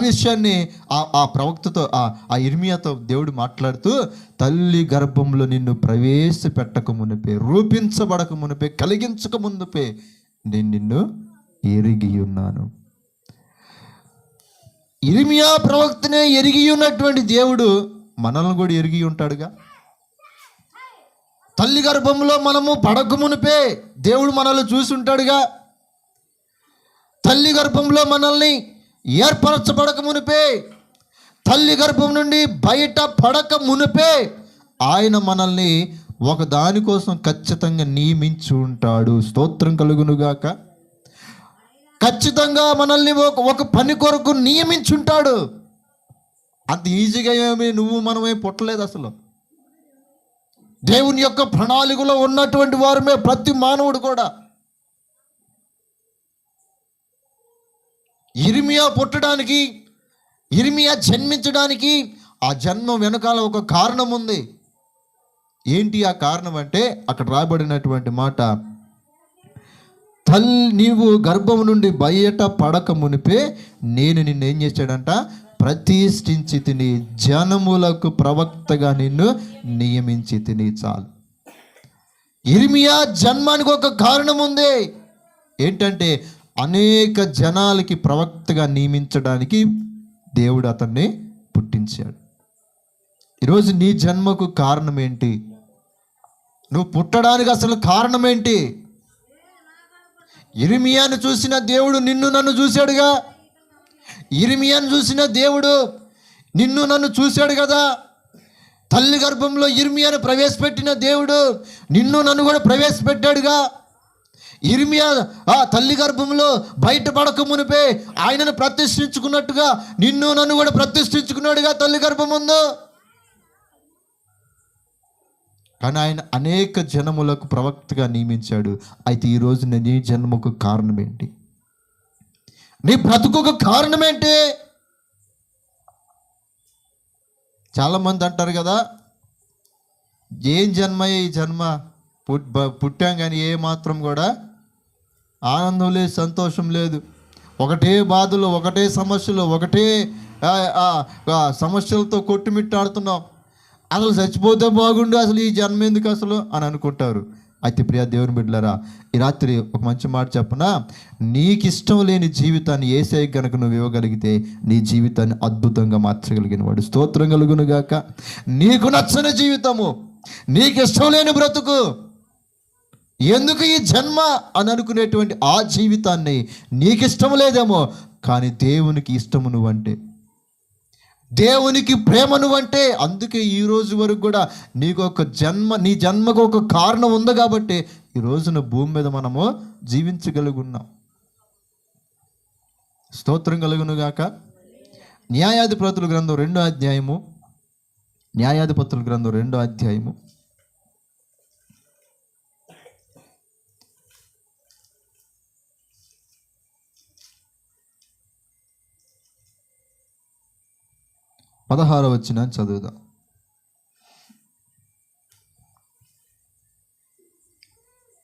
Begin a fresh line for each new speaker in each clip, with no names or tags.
విషయాన్ని ఆ ప్రవక్తతో ఆ ఇర్మియాతో దేవుడు మాట్లాడుతూ, తల్లి గర్భంలో నిన్ను ప్రవేశపెట్టక మునిపే, రూపించబడక మునిపే, కలిగించక మునిపే నేను నిన్ను ఎరిగి ఉన్నాను. ఇర్మియా ప్రవక్తనే ఎరిగి ఉన్నటువంటి దేవుడు మనల్ని కూడా ఎరిగి ఉంటాడుగా. తల్లి గర్భంలో మనము పడక మునిపే దేవుడు మనల్ని చూసి ఉంటాడుగా. తల్లి గర్భంలో మనల్ని ఏర్పరచబడక మునిపే, తల్లి గర్భం నుండి బయట పడక మునిపే ఆయన మనల్ని ఒక దానికోసం ఖచ్చితంగా నియమించి ఉంటాడు. స్తోత్రం కలుగునుగాక. ఖచ్చితంగా మనల్ని ఒక పని కొరకు నియమించుంటాడు. అంత ఈజీగా ఏమి నువ్వు మనమే పుట్టలేదు. అసలు దేవుని యొక్క ప్రణాళికలో ఉన్నటువంటి వారమే ప్రతి మానవుడు కూడా. ఇర్మియా పుట్టడానికి, ఇర్మియా జన్మించడానికి ఆ జన్మ వెనకాల ఒక కారణం ఉంది. ఏంటి ఆ కారణం అంటే, అక్కడ రాబడినటువంటి మాట, నీవు గర్భం నుండి బయట పడక మునిపే నేను నిన్ను ఏం చేశాడంట, ప్రతిష్ఠించి తిని, జనములకు ప్రవక్తగా నిన్ను నియమించి తిని. చాలు. ఇర్మియా జన్మానికి ఒక కారణం ఉంది. ఏంటంటే, అనేక జనాలకి ప్రవక్తగా నియమించడానికి దేవుడు అతన్ని పుట్టించాడు. ఈరోజు నీ జన్మకు కారణం ఏంటి? నువ్వు పుట్టడానికి అసలు కారణం ఏంటి? ఇర్మియాను చూసిన దేవుడు నిన్ను నన్ను చూశాడుగా. ఇర్మియాను చూసిన దేవుడు నిన్ను నన్ను చూశాడు కదా. తల్లి గర్భంలో ఇర్మియాను ప్రవేశపెట్టిన దేవుడు నిన్ను నన్ను కూడా ప్రవేశపెట్టాడుగా. ఇర్మియా ఆ తల్లి గర్భంలో బయటపడక మునిపే ఆయనను ప్రతిష్ఠించుకున్నట్టుగా నిన్ను నన్ను కూడా ప్రతిష్ఠించుకున్నాడుగా తల్లి గర్భం ముందు. కానీ ఆయన అనేక జనములకు ప్రవక్తగా నియమించాడు. అయితే ఈరోజు నీ జన్మకు కారణం ఏంటి? నీ బ్రతుకు కారణం ఏంటి? చాలామంది అంటారు కదా, ఏం జన్మ ఈ జన్మ, పుట్టాం కానీ ఏ మాత్రం కూడా ఆనందం లేదు, సంతోషం లేదు, ఒకటే బాధలు, ఒకటే సమస్యలు, ఒకటే సమస్యలతో కొట్టుమిట్టాడుతున్నాం. అసలు చచ్చిపోతే బాగుండు, అసలు ఈ జన్మ ఎందుకు అసలు అని అనుకుంటారు. అయితే ప్రియ దేవుని బిడ్డలారా, ఈ రాత్రి ఒక మంచి మాట చెప్పనా, నీకు ఇష్టం లేని జీవితాన్ని యేసయ్య గనుక నువ్వు ఇవ్వగలిగితే నీ జీవితాన్ని అద్భుతంగా మార్చగలిగిన వాడు. స్తోత్రం కలుగును గాక. నీకు నచ్చని జీవితము, నీకు ఇష్టం లేని బ్రతుకు, ఎందుకు ఈ జన్మ అని అనుకునేటువంటి ఆ జీవితాన్ని నీకు ఇష్టం లేదేమో, కానీ దేవునికి ఇష్టము నువ్వంటే, దేవునికి ప్రేమ నువ్వంటే, అందుకే ఈ రోజు వరకు కూడా నీకు ఒక నీ జన్మకు ఒక కారణం ఉంది కాబట్టి ఈ రోజున భూమి మీద మనము జీవించగలుగున్నాం. స్తోత్రం కలుగును గాక. న్యాయాధిపతుల గ్రంథం 2వ అధ్యాయము, న్యాయాధిపతుల గ్రంథం 2వ అధ్యాయము 16వ వచనం చదువుదాం.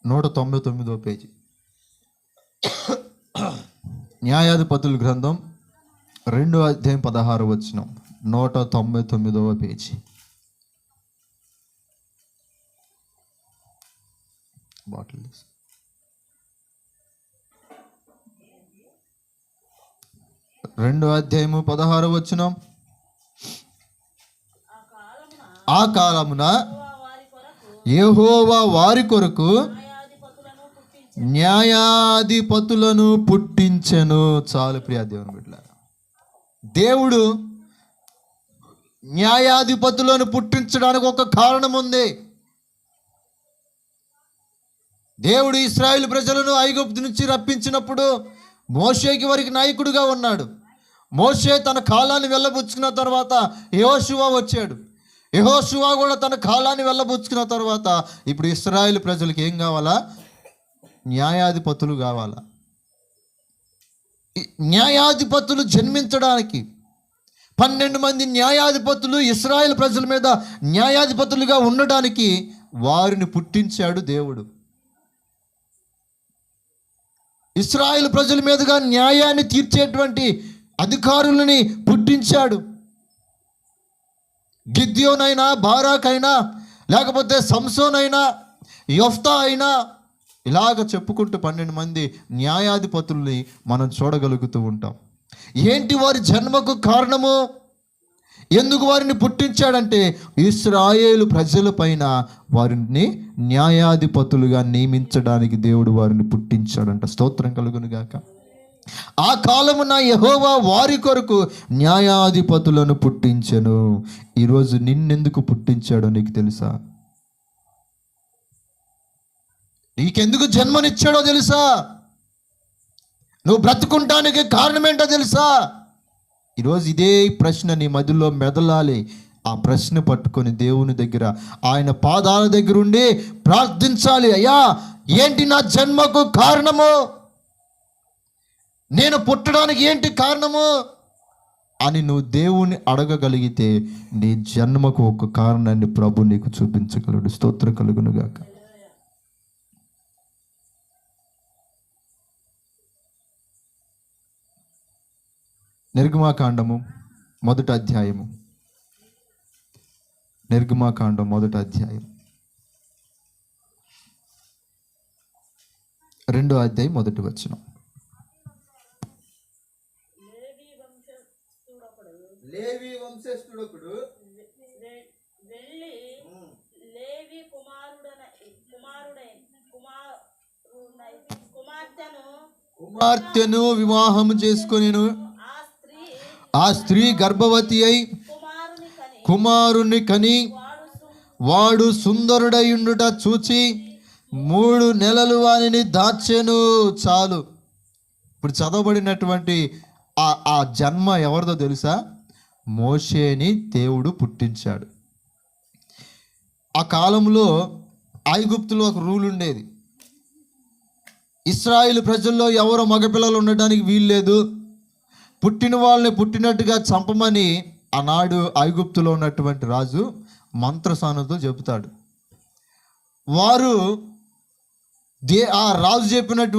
నూట 99వ పేజీ. న్యాయాధిపతుల గ్రంథం 2వ అధ్యాయం 16వ వచనం, 199వ పేజీ. బాటిల్ 2వ అధ్యాయము 16వ వచనం. ఆ కాలమున యెహోవా వారి కొరకు న్యాయాధిపతులను పుట్టించెను. చాలు ప్రియ దేవుని బిడ్డలారా, దేవుడు న్యాయాధిపతులను పుట్టించడానికి ఒక కారణం ఉంది. దేవుడు ఇశ్రాయేలు ప్రజలను ఐగుప్తు నుంచి రప్పించినప్పుడు మోషేకి వారికి నాయకుడిగా ఉన్నాడు. మోషే తన కాలాన్ని వెళ్ళబుచ్చుకున్న తర్వాత యెహోషువ వచ్చాడు. యెహోషువ కూడా తన కాలాన్ని వెళ్ళబుచ్చుకున్న తర్వాత ఇప్పుడు ఇశ్రాయేలు ప్రజలకు ఏం కావాలా? న్యాయాధిపతులు కావాలా. న్యాయాధిపతులు జన్మించడానికి 12 మంది న్యాయాధిపతులు ఇశ్రాయేలు ప్రజల మీద న్యాయాధిపతులుగా ఉండడానికి వారిని పుట్టించాడు దేవుడు. ఇశ్రాయేలు ప్రజల మీదుగా న్యాయాన్ని తీర్చేటువంటి అధికారులని పుట్టించాడు. గిద్యోనైనా, బారాకైనా, లేకపోతే సంసోనైనా, యొఫ్తా అయినా, ఇలాగ చెప్పుకుంటూ 12 మంది న్యాయాధిపతుల్ని మనం చూడగలుగుతూ ఉంటాం. ఏంటి వారి జన్మకు కారణము? ఎందుకు వారిని పుట్టించాడంటే ఇశ్రాయేలు ప్రజల పైన వారిని న్యాయాధిపతులుగా నియమించడానికి దేవుడు వారిని పుట్టించాడంట. స్తోత్రం కలుగును గాక. ఆ కాలమున యెహోవా వారి కొరకు న్యాయాధిపతులను పుట్టించెను. ఈరోజు నిన్నెందుకు పుట్టించాడో నీకు తెలుసా? నీకెందుకు జన్మనిచ్చాడో తెలుసా? నువ్వు బ్రతుకుంటానికి కారణం ఏంటో తెలుసా? ఈరోజు ఇదే ప్రశ్న నీ మధ్యలో మెదలాలి. ఆ ప్రశ్న పట్టుకొని దేవుని దగ్గర, ఆయన పాదాల దగ్గర ఉండి ప్రార్థించాలి. అయ్యా, ఏంటి నా జన్మకు కారణము? నేను పుట్టడానికి ఏంటి కారణము అని నువ్వు దేవుని అడగగలిగితే నీ జన్మకు ఒక కారణాన్ని ప్రభు నీకు చూపించగలడు. స్తోత్రం కలుగును గాక. నిర్గమాకాండము 1వ అధ్యాయము. నిర్గమాకాండం 1వ అధ్యాయం 2వ అధ్యాయం 1వ వచనం. లేవి వంశస్థుడొకడు కుమార్తెను వివాహము చేసుకొనెను. ఆ స్త్రీ గర్భవతి అయి కుమారుని కని వాడు సుందరుడై ఉండుట చూచి 3 నెలలు వానిని దాచెను. చాలు. ఇప్పుడు చదవబడినటువంటి ఆ జన్మ ఎవరిదో తెలుసా? మోషేని దేవుడు పుట్టించాడు. ఆ కాలంలో ఐగుప్తులో ఒక రూల్ ఉండేది. ఇశ్రాయేలు ప్రజల్లో ఎవరో మగపిల్లలు ఉండడానికి వీల్లేదు. పుట్టిన వాళ్ళని పుట్టినట్టుగా చంపమని ఆనాడు ఐగుప్తులో ఉన్నటువంటి రాజు మంత్రసానుతో చెబుతాడు. వారు ఆ రాజు చెప్పినటువంటి